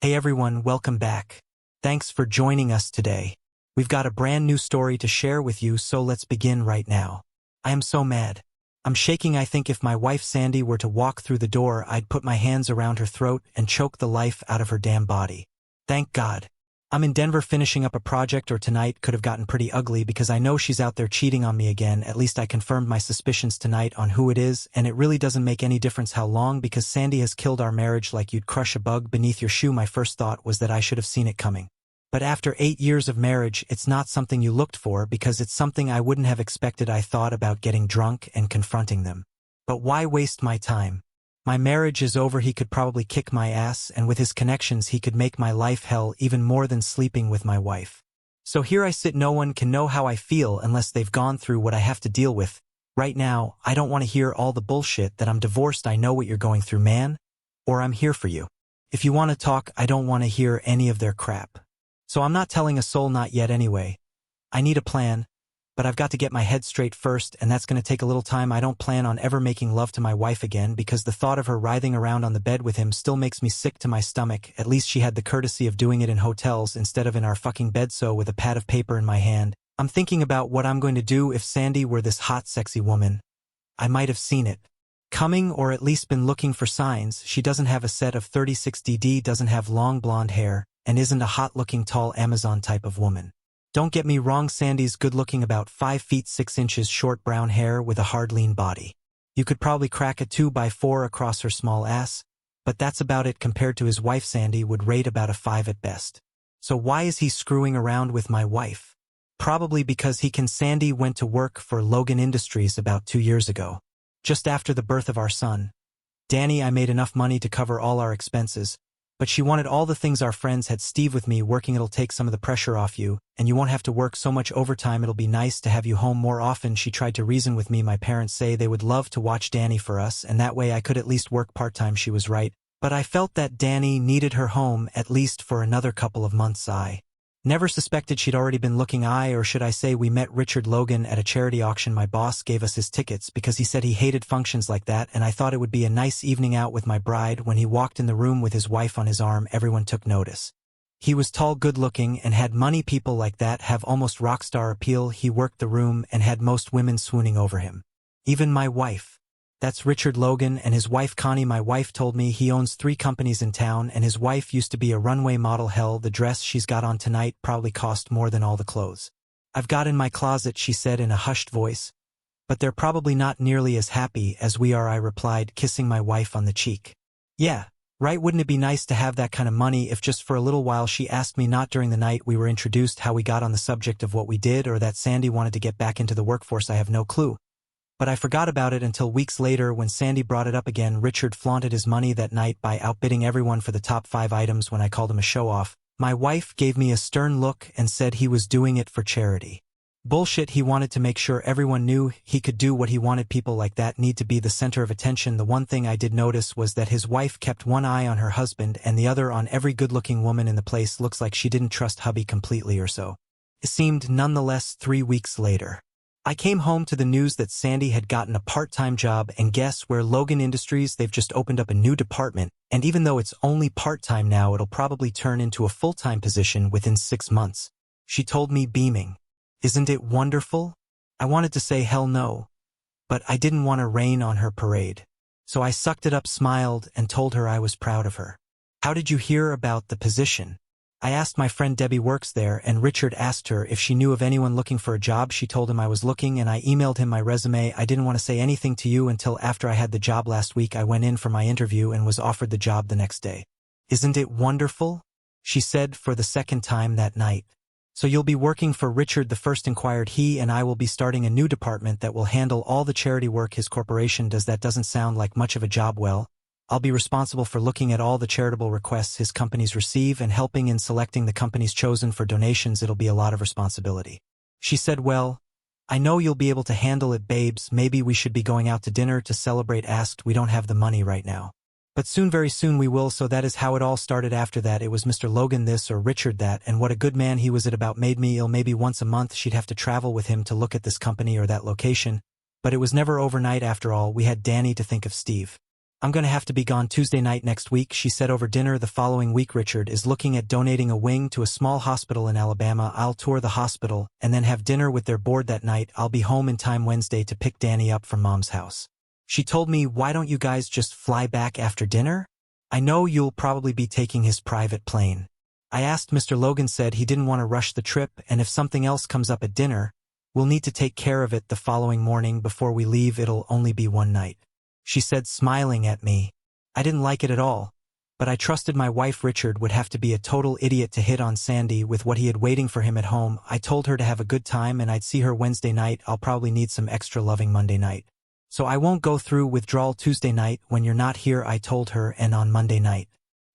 Hey everyone, welcome back. Thanks for joining us today. We've got a brand new story to share with you, so let's begin right now. I am so mad. I'm shaking. I think if my wife Sandy were to walk through the door, I'd put my hands around her throat and choke the life out of her damn body. Thank God. I'm in Denver finishing up a project, or tonight could have gotten pretty ugly because I know she's out there cheating on me again. At least I confirmed my suspicions tonight on who it is, and it really doesn't make any difference how long because Sandy has killed our marriage like you'd crush a bug beneath your shoe. My first thought was that I should have seen it coming. But after 8 years of marriage, it's not something you looked for because it's something I wouldn't have expected. I thought about getting drunk and confronting them. But why waste my time? My marriage is over. He could probably kick my ass, and with his connections he could make my life hell even more than sleeping with my wife. So here I sit. No one can know how I feel unless they've gone through what I have to deal with. Right now, I don't want to hear all the bullshit that I'm divorced. I know what you're going through, man. Or I'm here for you. If you want to talk, I don't want to hear any of their crap. So I'm not telling a soul, not yet anyway. I need a plan, but I've got to get my head straight first, and that's going to take a little time. I don't plan on ever making love to my wife again because the thought of her writhing around on the bed with him still makes me sick to my stomach. At least she had the courtesy of doing it in hotels instead of in our fucking bed. So with a pad of paper in my hand, I'm thinking about what I'm going to do if Sandy were this hot, sexy woman. I might have seen it coming, or at least been looking for signs. She doesn't have a set of 36DD, doesn't have long blonde hair, and isn't a hot-looking tall Amazon type of woman. Don't get me wrong, Sandy's good-looking, about 5 feet 6 inches, short brown hair with a hard, lean body. You could probably crack a 2x4 across her small ass, but that's about it compared to his wife. Sandy would rate about a 5 at best. So why is he screwing around with my wife? Probably because he can. Sandy went to work for Logan Industries about 2 years ago, just after the birth of our son, Danny. I made enough money to cover all our expenses, but she wanted all the things our friends had. Steve, with me working, it'll take some of the pressure off you, and you won't have to work so much overtime. It'll be nice to have you home more often. She tried to reason with me. My parents say they would love to watch Danny for us, and that way I could at least work part-time. She was right, but I felt that Danny needed her home at least for another couple of months. I never suspected she'd already been looking. Or should I say, we met Richard Logan at a charity auction. My boss gave us his tickets because he said he hated functions like that, and I thought it would be a nice evening out with my bride. When he walked in the room with his wife on his arm, everyone took notice. He was tall, good-looking, and had money. People like that have almost rock star appeal. He worked the room and had most women swooning over him. Even my wife. That's Richard Logan and his wife Connie. My wife told me he owns 3 companies in town, and his wife used to be a runway model. Hell, the dress she's got on tonight probably cost more than all the clothes I've got in my closet, she said in a hushed voice. But they're probably not nearly as happy as we are, I replied, kissing my wife on the cheek. Yeah, right, wouldn't it be nice to have that kind of money if just for a little while? She asked me. Not during the night we were introduced. How we got on the subject of what we did, or that Sandy wanted to get back into the workforce, I have no clue. But I forgot about it until weeks later when Sandy brought it up again. Richard flaunted his money that night by outbidding everyone for the top 5 items. When I called him a show-off, my wife gave me a stern look and said he was doing it for charity. Bullshit. He wanted to make sure everyone knew he could do what he wanted. People like that need to be the center of attention. The one thing I did notice was that his wife kept one eye on her husband and the other on every good-looking woman in the place. Looks like she didn't trust hubby completely, or so it seemed. Nonetheless, 3 weeks later, I came home to the news that Sandy had gotten a part-time job, and guess where? Logan Industries. They've just opened up a new department, and even though it's only part-time now, it'll probably turn into a full-time position within 6 months. She told me, beaming. Isn't it wonderful? I wanted to say hell no, but I didn't want to rain on her parade. So I sucked it up, smiled, and told her I was proud of her. How did you hear about the position? I asked. My friend Debbie works there, and Richard asked her if she knew of anyone looking for a job. She told him I was looking, and I emailed him my resume. I didn't want to say anything to you until after I had the job last week. I went in for my interview and was offered the job the next day. Isn't it wonderful? She said for the second time that night. So you'll be working for Richard? The first inquired. He and I will be starting a new department that will handle all the charity work his corporation does. That doesn't sound like much of a job. Well, I'll be responsible for looking at all the charitable requests his companies receive and helping in selecting the companies chosen for donations. It'll be a lot of responsibility. She said, well, I know you'll be able to handle it, babes. Maybe we should be going out to dinner to celebrate. Asked. We don't have the money right now, but soon, very soon we will. So that is how it all started. After that, it was Mr. Logan this or Richard that, and what a good man he was. It about made me ill. Maybe once a month she'd have to travel with him to look at this company or that location, but it was never overnight. After all, we had Danny to think of. Steve I'm gonna have to be gone Tuesday night next week, she said over dinner the following week. Richard is looking at donating a wing to a small hospital in Alabama. I'll tour the hospital and then have dinner with their board that night. I'll be home in time Wednesday to pick Danny up from Mom's house. She told me, why don't you guys just fly back after dinner? I know you'll probably be taking his private plane. I asked. Mr. Logan said he didn't want to rush the trip, and if something else comes up at dinner, we'll need to take care of it the following morning before we leave. It'll only be one night, she said, smiling at me. I didn't like it at all, but I trusted my wife. Richard would have to be a total idiot to hit on Sandy with what he had waiting for him at home. I told her to have a good time and I'd see her Wednesday night. I'll probably need some extra loving Monday night, so I won't go through withdrawal Tuesday night when you're not here, I told her, and on Monday night.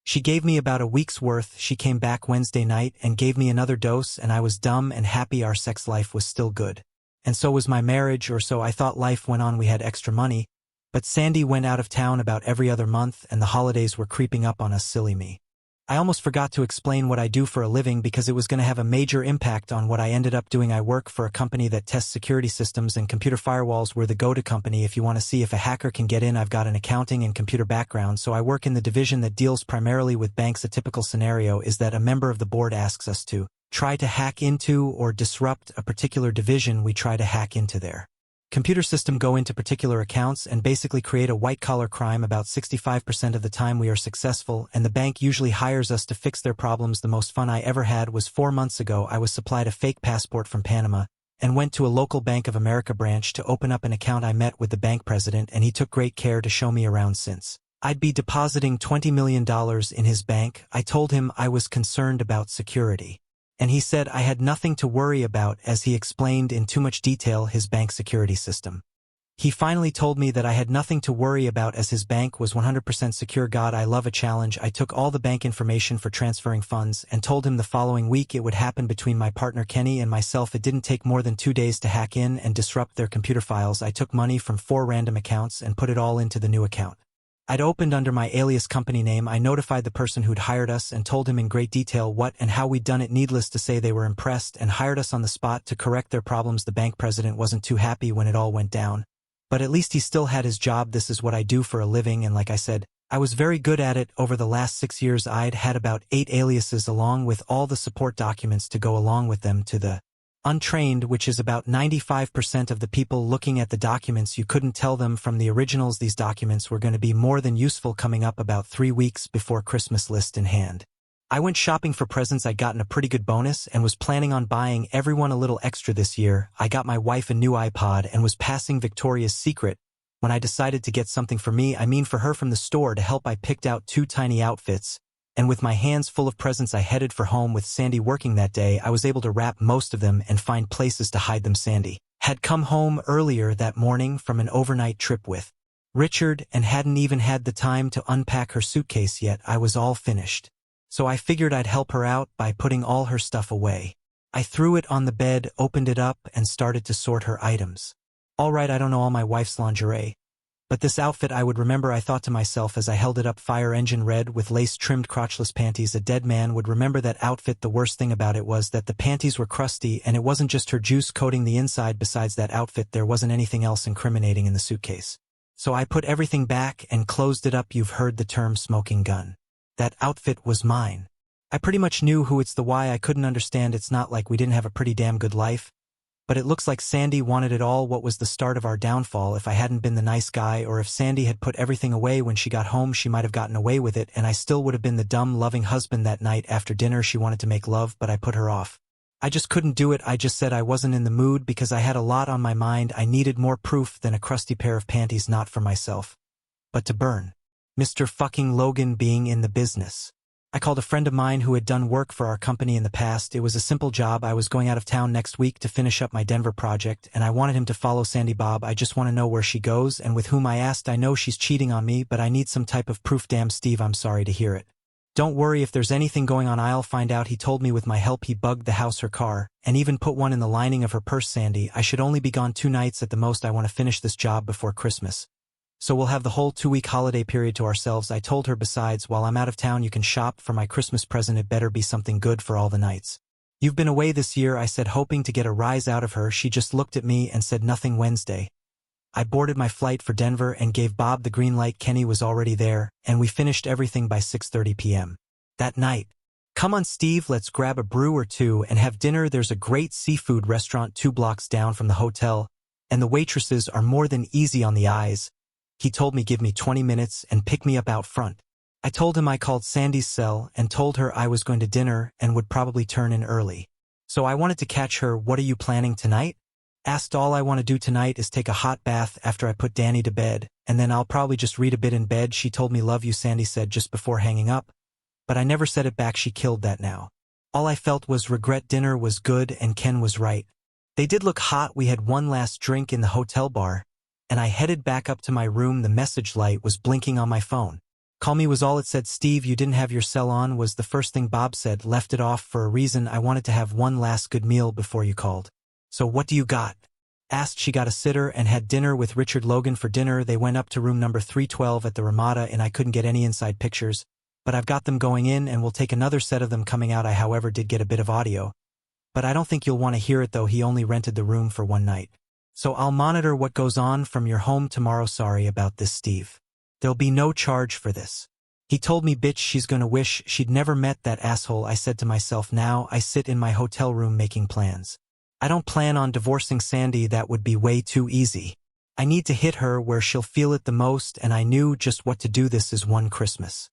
She gave me about a week's worth. She came back Wednesday night and gave me another dose, and I was dumb and happy. Our sex life was still good. And so was my marriage, or so I thought. Life went on. We had extra money. But Sandy went out of town about every other month, and the holidays were creeping up on us. Silly me. I almost forgot to explain what I do for a living because it was going to have a major impact on what I ended up doing. I work for a company that tests security systems and computer firewalls. We're the go-to company if you want to see if a hacker can get in. I've got an accounting and computer background, so I work in the division that deals primarily with banks. A typical scenario is that a member of the board asks us to try to hack into or disrupt a particular division. We try to hack into their computer system, go into particular accounts, and basically create a white-collar crime. About 65% of the time we are successful, and the bank usually hires us to fix their problems. The most fun I ever had was 4 months ago. I was supplied a fake passport from Panama and went to a local Bank of America branch to open up an account. I met with the bank president, and he took great care to show me around. Since I'd be depositing $20 million in his bank, I told him I was concerned about security. And he said I had nothing to worry about, as he explained in too much detail his bank security system. He finally told me that I had nothing to worry about as his bank was 100% secure. God, I love a challenge. I took all the bank information for transferring funds and told him the following week it would happen between my partner Kenny and myself. It didn't take more than 2 days to hack in and disrupt their computer files. I took money from 4 random accounts and put it all into the new account I'd opened under my alias company name. I notified the person who'd hired us and told him in great detail what and how we'd done it. Needless to say, they were impressed and hired us on the spot to correct their problems. The bank president wasn't too happy when it all went down, but at least he still had his job. This is what I do for a living, and like I said, I was very good at it. Over the last 6 years, I'd had about 8 aliases along with all the support documents to go along with them. To the untrained, which is about 95% of the people looking at the documents, you couldn't tell them from the originals these documents were going to be more than useful. Coming up about 3 weeks before Christmas, list in hand, I went shopping for presents. I'd gotten a pretty good bonus and was planning on buying everyone a little extra this year. I got my wife a new iPod and was passing Victoria's Secret when I decided to get something for me, for her, from the store to help. I picked out 2 tiny outfits, and with my hands full of presents I headed for home. With Sandy working that day, I was able to wrap most of them and find places to hide them. Sandy had come home earlier that morning from an overnight trip with Richard and hadn't even had the time to unpack her suitcase yet. I was all finished, so I figured I'd help her out by putting all her stuff away. I threw it on the bed, opened it up, and started to sort her items. All right, I don't know all my wife's lingerie, but this outfit I would remember, I thought to myself as I held it up. Fire engine red with lace-trimmed crotchless panties. A dead man would remember that outfit. The worst thing about it was that the panties were crusty, and it wasn't just her juice coating the inside. Besides that outfit, there wasn't anything else incriminating in the suitcase. So I put everything back and closed it up. You've heard the term smoking gun. That outfit was mine. I pretty much knew who. It's the why I couldn't understand. It's not like we didn't have a pretty damn good life, but it looks like Sandy wanted it all. What was the start of our downfall? If I hadn't been the nice guy, or if Sandy had put everything away when she got home, she might have gotten away with it, and I still would have been the dumb, loving husband. That night after dinner, she wanted to make love, but I put her off. I just couldn't do it. I just said I wasn't in the mood because I had a lot on my mind. I needed more proof than a crusty pair of panties, not for myself, but to burn Mr. fucking Logan being in the business. I called a friend of mine who had done work for our company in the past. It was a simple job. I was going out of town next week to finish up my Denver project, and I wanted him to follow Sandy. Bob, I just want to know where she goes and with whom. I asked. I know she's cheating on me, but I need some type of proof. Damn, Steve, I'm sorry to hear it. Don't worry, if there's anything going on, I'll find out. He told me with my help. He bugged the house, her car, and even put one in the lining of her purse. Sandy, I should only be gone 2 nights at the most. I want to finish this job before Christmas, so we'll have the whole 2-week holiday period to ourselves. I told her, besides, while I'm out of town, you can shop for my Christmas present. It better be something good for all the nights you've been away this year, I said, hoping to get a rise out of her. She just looked at me and said nothing. Wednesday, I boarded my flight for Denver and gave Bob the green light. Kenny was already there, and we finished everything by 6:30 p.m. That night. "Come on, Steve, let's grab a brew or two and have dinner. There's a great seafood restaurant 2 blocks down from the hotel, and the waitresses are more than easy on the eyes." He told me give me 20 minutes and pick me up out front. I told him I called Sandy's cell and told her I was going to dinner and would probably turn in early. So I wanted to catch her. "What are you planning tonight?" Asked. "All I want to do tonight is take a hot bath after I put Danny to bed, and then I'll probably just read a bit in bed." She told me love you, Sandy said just before hanging up, but I never said it back. She killed that now. All I felt was regret. Dinner was good and Ken was right. They did look hot. We had one last drink in the hotel bar, and I headed back up to my room. The message light was blinking on my phone. "Call me" was all it said. "Steve, you didn't have your cell on," was the first thing Bob said. "Left it off for a reason. I wanted to have one last good meal before you called." "So what do you got?" Asked. She got a sitter and had dinner with Richard Logan for dinner. They went up to room number 312 at the Ramada, and I couldn't get any inside pictures, but I've got them going in and we'll take another set of them coming out. I however did get a bit of audio, but I don't think you'll want to hear it though. He only rented the room for one night. "So I'll monitor what goes on from your home tomorrow. Sorry about this, Steve. There'll be no charge for this." He told me, "Bitch, she's gonna wish she'd never met that asshole." I said to myself, now I sit in my hotel room making plans. I don't plan on divorcing Sandy. That would be way too easy. I need to hit her where she'll feel it the most, and I knew just what to do. This is one Christmas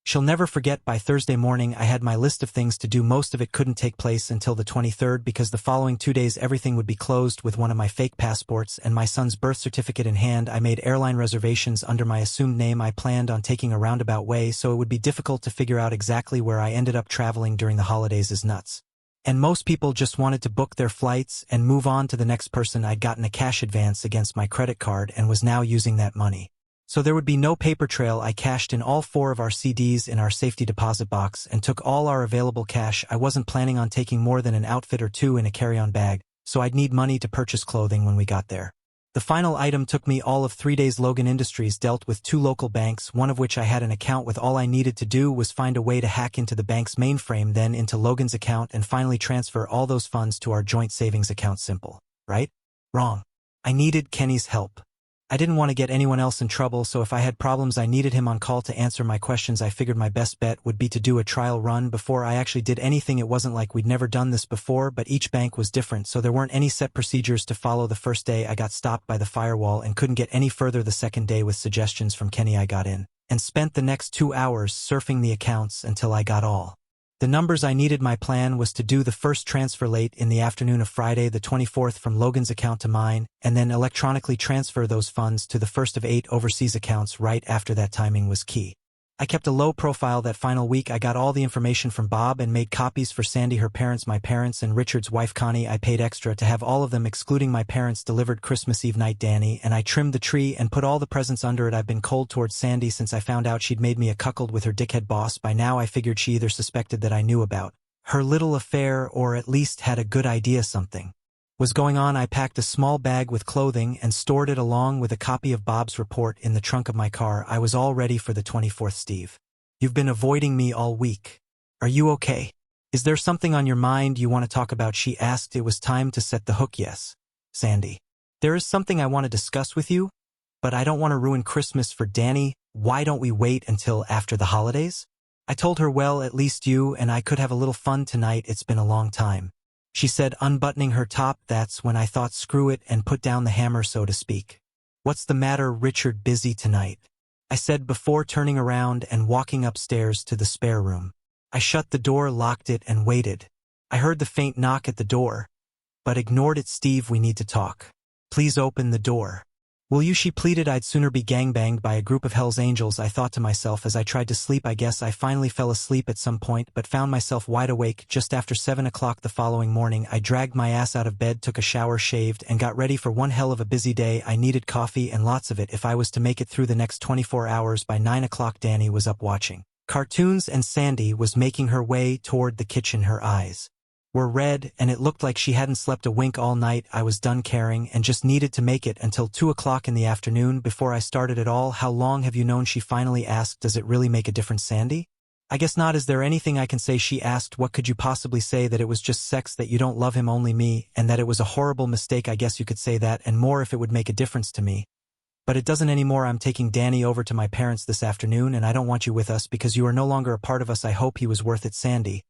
she'll never forget. By Thursday morning, I had my list of things to do. Most of it couldn't take place until the 23rd because the following 2 days everything would be closed. With one of my fake passports and my son's birth certificate in hand, I made airline reservations under my assumed name. I planned on taking a roundabout way, so it would be difficult to figure out exactly where I ended up traveling during the holidays is nuts. And most people just wanted to book their flights and move on to the next person. I'd gotten a cash advance against my credit card and was now using that money. So there would be no paper trail. I cashed in all 4 of our CDs in our safety deposit box and took all our available cash. I wasn't planning on taking more than an outfit or 2 in a carry-on bag, so I'd need money to purchase clothing when we got there. The final item took me all of 3 days. Logan Industries dealt with 2 local banks, one of which I had an account with. All I needed to do was find a way to hack into the bank's mainframe, then into Logan's account, and finally transfer all those funds to our joint savings account. Simple, right? Wrong. I needed Kenny's help. I didn't want to get anyone else in trouble, so if I had problems I needed him on call to answer my questions. I figured my best bet would be to do a trial run before I actually did anything. It wasn't like we'd never done this before, but each bank was different, so there weren't any set procedures to follow. The first day I got stopped by the firewall and couldn't get any further. The second day, with suggestions from Kenny, I got in and spent the next 2 hours surfing the accounts until I got all the numbers I needed. My plan was to do the first transfer late in the afternoon of Friday the 24th from Logan's account to mine, and then electronically transfer those funds to the first of 8 overseas accounts right after that. Timing was key. I kept a low profile that final week. I got all the information from Bob and made copies for Sandy, her parents, my parents, and Richard's wife Connie. I paid extra to have all of them, excluding my parents, delivered Christmas Eve night. Danny and I trimmed the tree and put all the presents under it. I've been cold towards Sandy since I found out she'd made me a cuckold with her dickhead boss. By now I figured she either suspected that I knew about her little affair or at least had a good idea something was going on. I packed a small bag with clothing and stored it along with a copy of Bob's report in the trunk of my car. I was all ready for the 24th. "Steve, you've been avoiding me all week. Are you okay? Is there something on your mind you want to talk about?" she asked. It was time to set the hook. "Yes, Sandy. There is something I want to discuss with you, but I don't want to ruin Christmas for Danny. Why don't we wait until after the holidays?" I told her, "Well, at least you and I could have a little fun tonight. It's been a long time," she said, unbuttoning her top. That's when I thought screw it and put down the hammer, so to speak. "What's the matter, Richard? Busy tonight?" I said before turning around and walking upstairs to the spare room. I shut the door, locked it, and waited. I heard the faint knock at the door, but ignored it. "Steve, we need to talk. Please open the door. Will you?" she pleaded. I'd sooner be gangbanged by a group of Hell's Angels, I thought to myself as I tried to sleep. I guess I finally fell asleep at some point, but found myself wide awake just after 7 o'clock the following morning. I dragged my ass out of bed, took a shower, shaved, and got ready for one hell of a busy day. I needed coffee, and lots of it, if I was to make it through the next 24 hours. By 9 o'clock, Danny was up watching cartoons, and Sandy was making her way toward the kitchen. Her eyes were red, and it looked like she hadn't slept a wink all night. I was done caring and just needed to make it until 2 o'clock in the afternoon before I started it all. "How long have you known?" she finally asked. "Does it really make a difference, Sandy?" I guess not. Is there anything I can say? She asked. What could you possibly say? That it was just sex, that you don't love him, only me, and that it was a horrible mistake. I guess you could say that and more if it would make a difference to me. But it doesn't anymore. I'm taking Danny over to my parents this afternoon and I don't want you with us because you are no longer a part of us. I hope he was worth it, Sandy.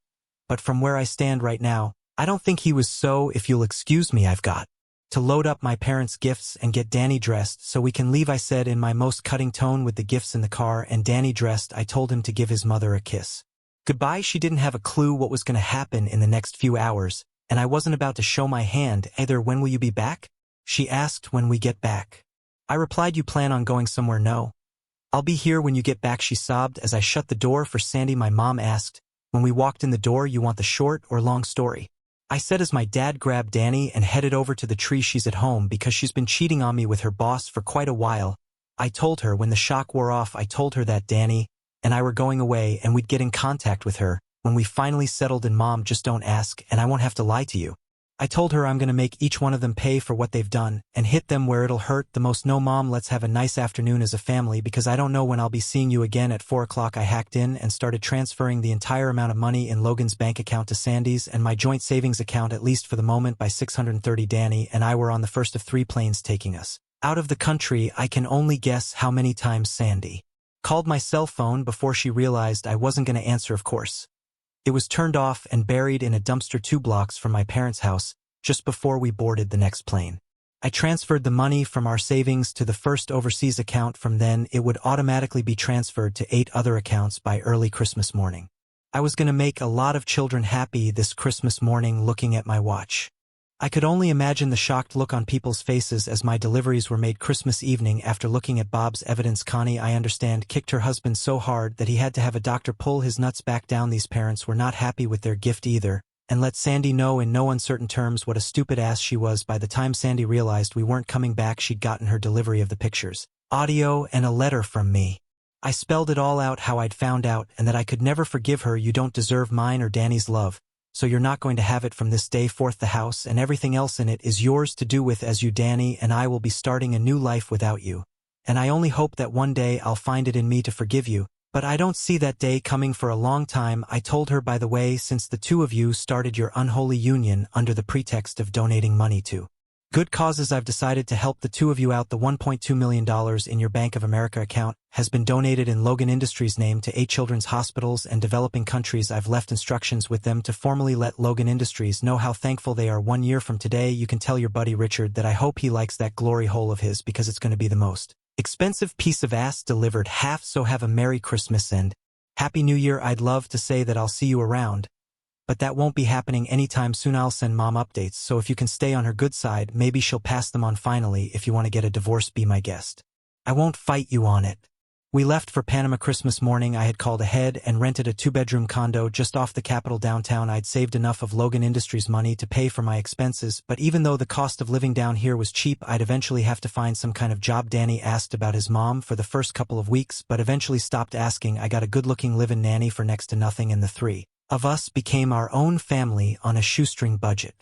But from where I stand right now, I don't think he was, so if you'll excuse me, I've got to load up my parents' gifts and get Danny dressed so we can leave, I said in my most cutting tone. With the gifts in the car and Danny dressed, I told him to give his mother a kiss goodbye. She didn't have a clue what was going to happen in the next few hours, and I wasn't about to show my hand either. When will you be back? She asked. When we get back. I replied. You plan on going somewhere? No. I'll be here when you get back, she sobbed as I shut the door for Sandy. My mom asked, when we walked in the door, you want the short or long story? I said as my dad grabbed Danny and headed over to the tree. She's at home because she's been cheating on me with her boss for quite a while. I told her. When the shock wore off, I told her that Danny and I were going away and we'd get in contact with her when we finally settled. And Mom, just don't ask and I won't have to lie to you. I told her I'm going to make each one of them pay for what they've done and hit them where it'll hurt the most. No, Mom, let's have a nice afternoon as a family because I don't know when I'll be seeing you again. At 4 o'clock I hacked in and started transferring the entire amount of money in Logan's bank account to Sandy's and my joint savings account, at least for the moment. By 6:30 Danny and I were on the first of 3 planes taking us out of the country. I can only guess how many times Sandy called my cell phone before she realized I wasn't going to answer. Of course, it was turned off and buried in a dumpster 2 blocks from my parents' house just before we boarded the next plane. I transferred the money from our savings to the first overseas account. From then, it would automatically be transferred to 8 other accounts by early Christmas morning. I was going to make a lot of children happy this Christmas morning. Looking at my watch, I could only imagine the shocked look on people's faces as my deliveries were made Christmas evening. After looking at Bob's evidence, Connie, I understand, kicked her husband so hard that he had to have a doctor pull his nuts back down. These parents were not happy with their gift either, and let Sandy know in no uncertain terms what a stupid ass she was. By the time Sandy realized we weren't coming back, she'd gotten her delivery of the pictures, audio, and a letter from me. I spelled it all out, how I'd found out, and that I could never forgive her. You don't deserve mine or Danny's love, so you're not going to have it from this day forth. The house and everything else in it is yours to do with as you. Danny and I will be starting a new life without you, and I only hope that one day I'll find it in me to forgive you. But I don't see that day coming for a long time. I told her. By the way, since the 2 of you started your unholy union under the pretext of donating money to good causes, I've decided to help the 2 of you out. The $1.2 million in your Bank of America account has been donated in Logan Industries' name to 8 children's hospitals and developing countries. I've left instructions with them to formally let Logan Industries know how thankful they are. 1 year from today, you can tell your buddy Richard that I hope he likes that glory hole of his because it's going to be the most expensive piece of ass delivered half. So have a Merry Christmas and Happy New Year. I'd love to say that I'll see you around, but that won't be happening anytime soon. I'll send Mom updates, so if you can stay on her good side, maybe she'll pass them on finally. If you want to get a divorce, be my guest. I won't fight you on it. We left for Panama Christmas morning. I had called ahead and rented a 2-bedroom condo just off the Capitol downtown. I'd saved enough of Logan Industries money to pay for my expenses, but even though the cost of living down here was cheap, I'd eventually have to find some kind of job. Danny asked about his mom for the first couple of weeks, but eventually stopped asking. I got a good-looking live-in nanny for next to nothing, and the 3 of us became our own family on a shoestring budget.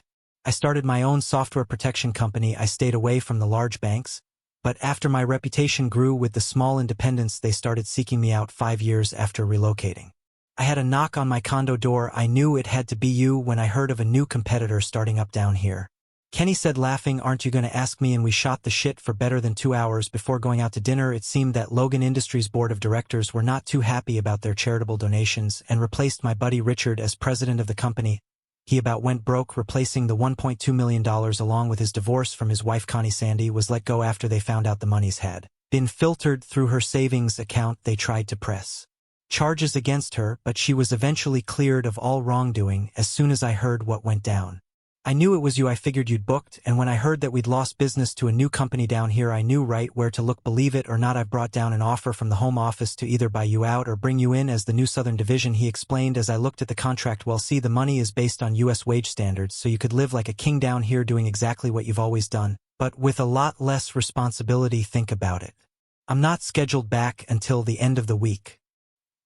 I started my own software protection company. I stayed away from the large banks, but after my reputation grew with the small independents, they started seeking me out 5 years after relocating. I had a knock on my condo door. I knew it had to be you when I heard of a new competitor starting up down here. Kenny said, laughing, aren't you going to ask me? And we shot the shit for better than 2 hours before going out to dinner. It seemed that Logan Industries' board of directors were not too happy about their charitable donations and replaced my buddy Richard as president of the company. He about went broke, replacing the $1.2 million along with his divorce from his wife Connie. Sandy was let go after they found out the monies had been filtered through her savings account. They tried to press charges against her, but she was eventually cleared of all wrongdoing. As soon as I heard what went down, I knew it was you. I figured you'd booked, and when I heard that we'd lost business to a new company down here, I knew right where to look. Believe it or not, I've brought down an offer from the home office to either buy you out or bring you in as the new Southern Division, he explained as I looked at the contract. Well, see, the money is based on U.S. wage standards, so you could live like a king down here doing exactly what you've always done, but with a lot less responsibility. Think about it. I'm not scheduled back until the end of the week.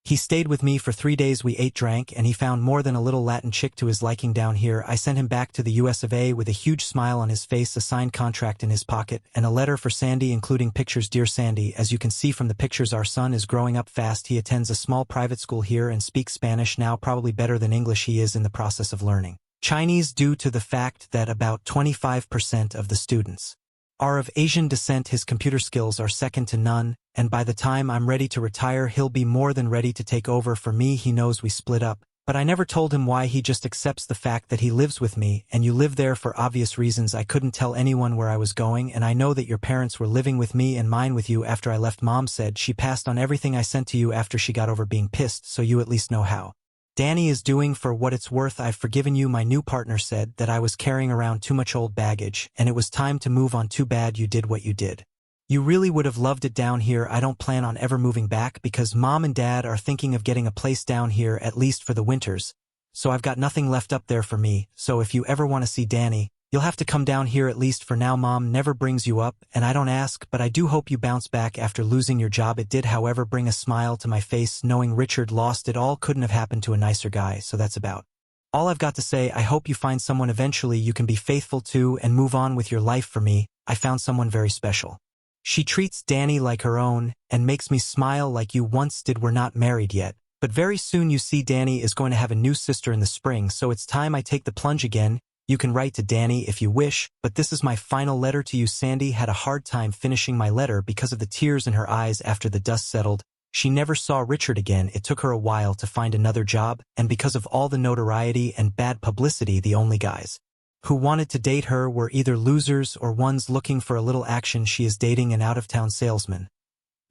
He stayed with me for 3 days. We ate, drank, and he found more than a little Latin chick to his liking down here. I sent him back to the US of A with a huge smile on his face, a signed contract in his pocket, and a letter for Sandy including pictures. Dear Sandy, as you can see from the pictures, our son is growing up fast. He attends a small private school here and speaks Spanish now, probably better than English. He is in the process of learning Chinese due to the fact that about 25% of the students are of Asian descent. His computer skills are second to none, and by the time I'm ready to retire, he'll be more than ready to take over for me. He knows we split up, but I never told him why. He just accepts the fact that he lives with me, and you live there for obvious reasons. I couldn't tell anyone where I was going, and I know that your parents were living with me and mine with you after I left. Mom said she passed on everything I sent to you after she got over being pissed, so you at least know how Danny is doing. For what it's worth, I've forgiven you. My new partner said that I was carrying around too much old baggage, and it was time to move on. Too bad you did what you did. You really would have loved it down here. I don't plan on ever moving back because Mom and Dad are thinking of getting a place down here, at least for the winters. So I've got nothing left up there for me, so if you ever want to see Danny, you'll have to come down here, at least for now. Mom never brings you up, and I don't ask, but I do hope you bounce back after losing your job. It did, however, bring a smile to my face knowing Richard lost it all. Couldn't have happened to a nicer guy, so that's about all I've got to say. I hope you find someone eventually you can be faithful to and move on with your life. For me, I found someone very special. She treats Danny like her own and makes me smile like you once did. We're not married yet, but very soon. You see, Danny is going to have a new sister in the spring, so it's time I take the plunge again. You can write to Danny if you wish, but this is my final letter to you. Sandy had a hard time finishing my letter because of the tears in her eyes after the dust settled. She never saw Richard again. It took her a while to find another job, and because of all the notoriety and bad publicity, the only guys who wanted to date her were either losers or ones looking for a little action. She is dating an out-of-town salesman,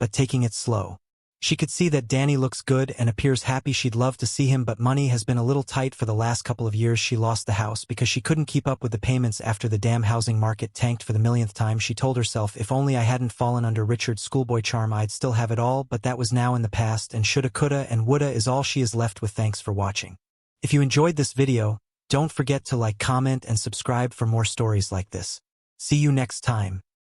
but taking it slow. She could see that Danny looks good and appears happy. She'd love to see him, but money has been a little tight for the last couple of years. She lost the house because she couldn't keep up with the payments after the damn housing market tanked for the millionth time. She told herself, if only I hadn't fallen under Richard's schoolboy charm, I'd still have it all, but that was now in the past, and shoulda, coulda, and woulda is all she is left with. Thanks for watching. If you enjoyed this video, don't forget to like, comment, and subscribe for more stories like this. See you next time.